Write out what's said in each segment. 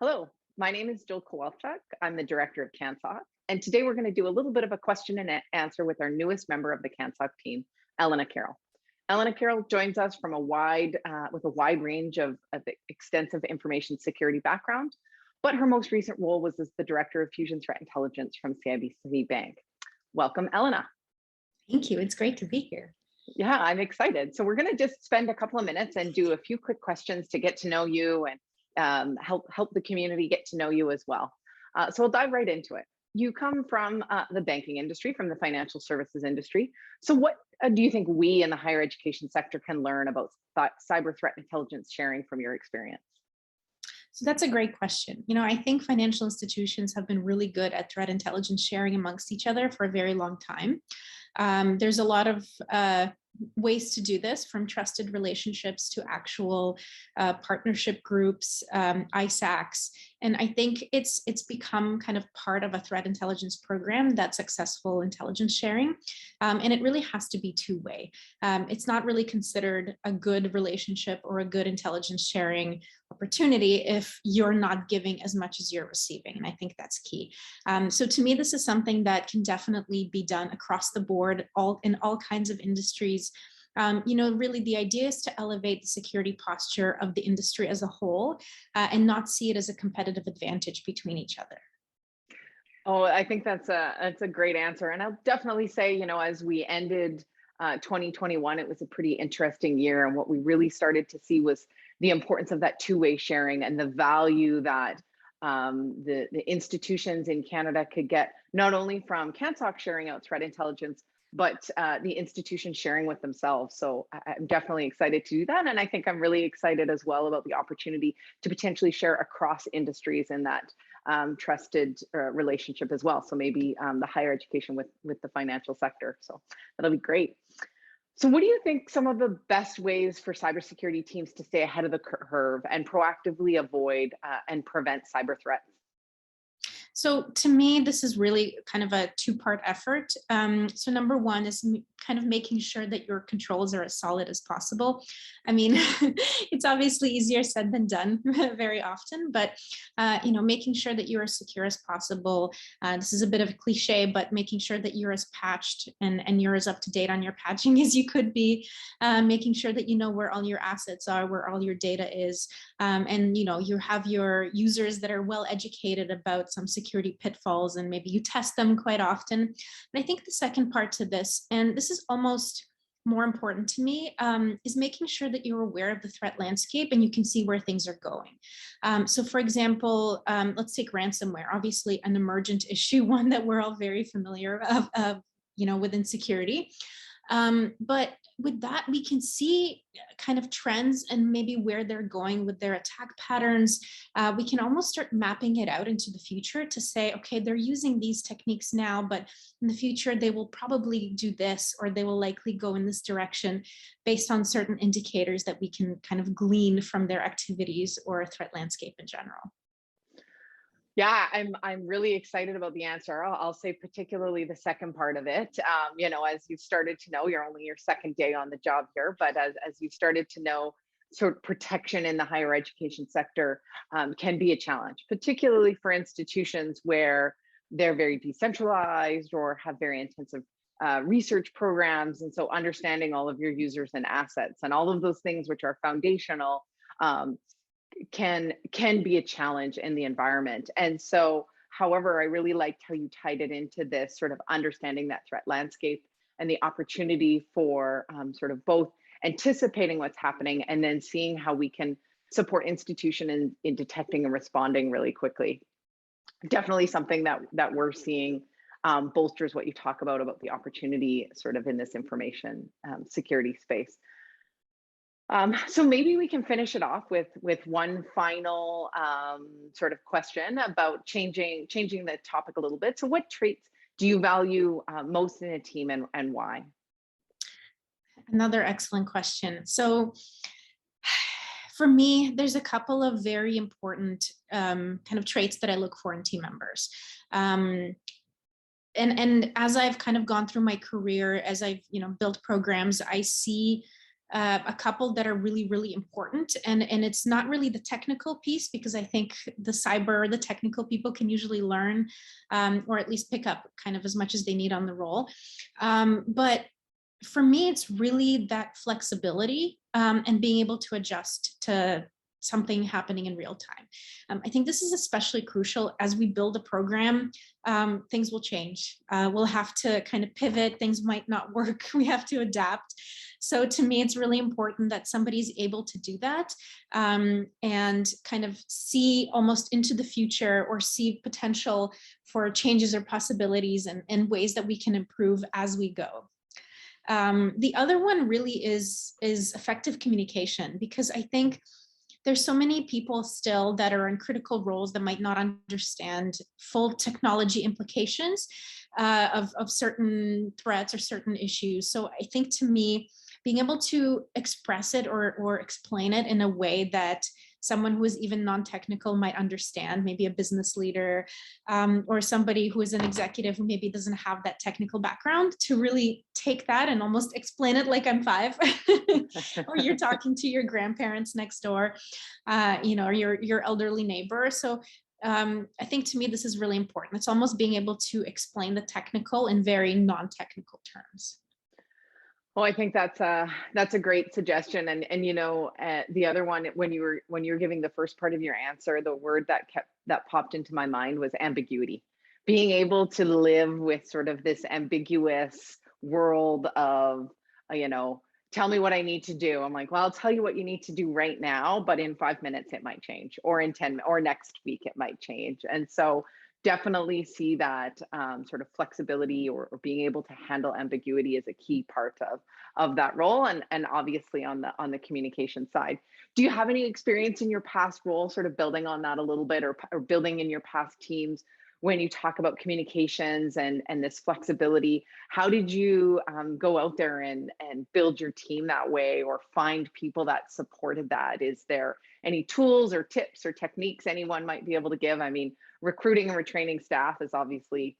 Hello, my name is Jill Kowalchuk. I'm the director of CanSSOC, and today we're going to do a little bit of a question and answer with our newest member of the CanSSOC team, Elena Carroll. Elena Carroll joins us from with a wide range of extensive information security background, but her most recent role was as the director of Fusion Threat Intelligence from CIBC Bank. Welcome, Elena. Thank you. It's great to be here. Yeah, I'm excited. So we're going to just spend a couple of minutes and do a few quick questions to get to know you and help the community get to know you as well. So we'll dive right into it. You come from the banking industry, from the financial services industry. So what do you think we in the higher education sector can learn about cyber threat intelligence sharing from your experience? So that's a great question. I think financial institutions have been really good at threat intelligence sharing amongst each other for a very long time. There's a lot of ways to do this, from trusted relationships to actual partnership groups, ISACs. And I think it's become kind of part of a threat intelligence program, that successful intelligence sharing. And it really has to be two-way. It's not really considered a good relationship or a good intelligence sharing opportunity if you're not giving as much as you're receiving. And I think that's key. So to me, this is something that can definitely be done across the board, in all kinds of industries. Really the idea is to elevate the security posture of the industry as a whole and not see it as a competitive advantage between each other. Oh, I think that's a great answer. And I'll definitely say, as we ended 2021, it was a pretty interesting year. And what we really started to see was the importance of that two-way sharing and the value that the institutions in Canada could get, not only from CanSSOC sharing out threat intelligence, but the institutions sharing with themselves. So I'm definitely excited to do that. And I think I'm really excited as well about the opportunity to potentially share across industries in that trusted relationship as well. So maybe the higher education with the financial sector. So that'll be great. So what do you think some of the best ways for cybersecurity teams to stay ahead of the curve and proactively avoid and prevent cyber threats? So to me, this is really kind of a two-part effort. So number one is kind of making sure that your controls are as solid as possible. I mean, it's obviously easier said than done very often, but making sure that you're as secure as possible. This is a bit of a cliche, but making sure that you're as patched and you're as up to date on your patching as you could be. Making sure that you know where all your assets are, where all your data is, and you have your users that are well educated about some security pitfalls, and maybe you test them quite often. But I think the second part to this, and this is almost more important to me, is making sure that you're aware of the threat landscape and you can see where things are going. So for example, let's take ransomware, obviously an emergent issue, one that we're all very familiar of within security. But with that, we can see kind of trends and maybe where they're going with their attack patterns. We can almost start mapping it out into the future to say, okay, they're using these techniques now, but in the future, they will probably do this, or they will likely go in this direction based on certain indicators that we can kind of glean from their activities or threat landscape in general. Yeah, I'm really excited about the answer. I'll say particularly the second part of it. As you've started to know, you're only your second day on the job here, but as you've started to know, sort of protection in the higher education sector can be a challenge, particularly for institutions where they're very decentralized or have very intensive research programs. And so understanding all of your users and assets and all of those things which are foundational can be a challenge in the environment. And so, however, I really liked how you tied it into this sort of understanding that threat landscape and the opportunity for sort of both anticipating what's happening and then seeing how we can support institution in detecting and responding really quickly. Definitely something that we're seeing bolsters what you talk about the opportunity sort of in this information security space. So maybe we can finish it off with one final sort of question about changing the topic a little bit. So what traits do you value most in a team and why? Another excellent question. So for me, there's a couple of very important kind of traits that I look for in team members. And as I've kind of gone through my career, as I've built programs, I see a couple that are really, really important. And it's not really the technical piece, because I think the technical people can usually learn or at least pick up kind of as much as they need on the role. But for me, it's really that flexibility and being able to adjust to something happening in real time. I think this is especially crucial as we build a program. Things will change. We'll have to kind of pivot. Things might not work. We have to adapt. So to me, it's really important that somebody's able to do that and kind of see almost into the future or see potential for changes or possibilities and ways that we can improve as we go. The other one really is effective communication, because I think there's so many people still that are in critical roles that might not understand full technology implications of certain threats or certain issues. So I think, to me, being able to express it or explain it in a way that someone who is even non-technical might understand, maybe a business leader or somebody who is an executive who maybe doesn't have that technical background, to really take that and almost explain it like I'm 5 or you're talking to your grandparents next door, or your elderly neighbor. So I think, to me, this is really important. It's almost being able to explain the technical in very non-technical terms. Well, I think that's a great suggestion, and the other one, when you were giving the first part of your answer, the word that popped into my mind was ambiguity. Being able to live with sort of this ambiguous world of, tell me what I need to do. I'm like, well, I'll tell you what you need to do right now, but in 5 minutes it might change, or in 10, or next week it might change, and so definitely see that sort of flexibility or being able to handle ambiguity is a key part of that role, and obviously on the communication side. Do you have any experience in your past role sort of building on that a little bit, or building in your past teams when you talk about communications and this flexibility? How did you go out there and build your team that way, or find people that supported that? Is there any tools or tips or techniques anyone might be able to give? I mean, recruiting and retraining staff is obviously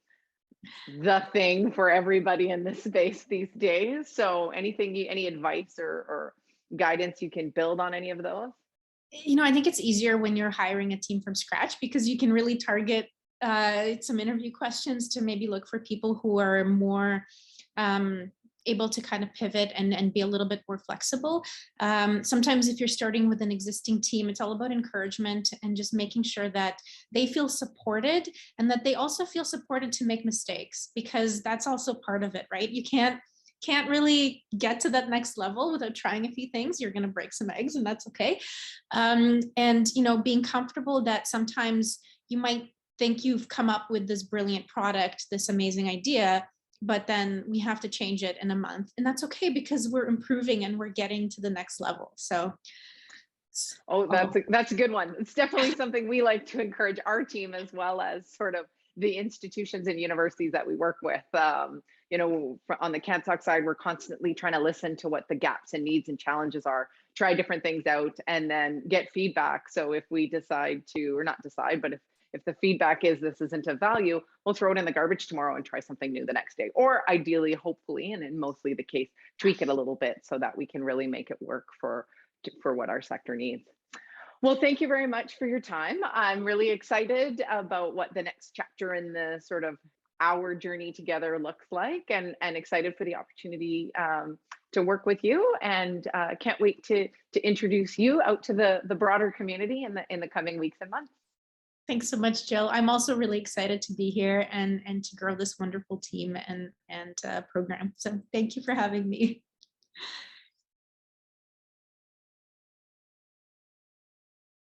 the thing for everybody in this space these days. So any advice or guidance you can build on any of those? I think it's easier when you're hiring a team from scratch, because you can really target some interview questions to maybe look for people who are more able to kind of pivot and be a little bit more flexible. Sometimes if you're starting with an existing team, it's all about encouragement and just making sure that they feel supported, and that they also feel supported to make mistakes, because that's also part of it, right? You can't really get to that next level without trying a few things. You're going to break some eggs, and that's okay. And being comfortable that sometimes you might think you've come up with this brilliant product, this amazing idea, but then we have to change it in a month, and that's okay, because we're improving and we're getting to the next level. So that's a good one. It's definitely something we like to encourage our team, as well as sort of the institutions and universities that we work with. On the CanSSOC side, we're constantly trying to listen to what the gaps and needs and challenges are, try different things out, and then get feedback. So if we decide to, or not decide, but if the feedback is this isn't of value, we'll throw it in the garbage tomorrow and try something new the next day. Or ideally, hopefully, and in mostly the case, tweak it a little bit so that we can really make it work for what our sector needs. Well, thank you very much for your time. I'm really excited about what the next chapter in the sort of our journey together looks like, and excited for the opportunity to work with you, and can't wait to introduce you out to the broader community in the coming weeks and months. Thanks so much, Jill. I'm also really excited to be here and to grow this wonderful team and program. So thank you for having me.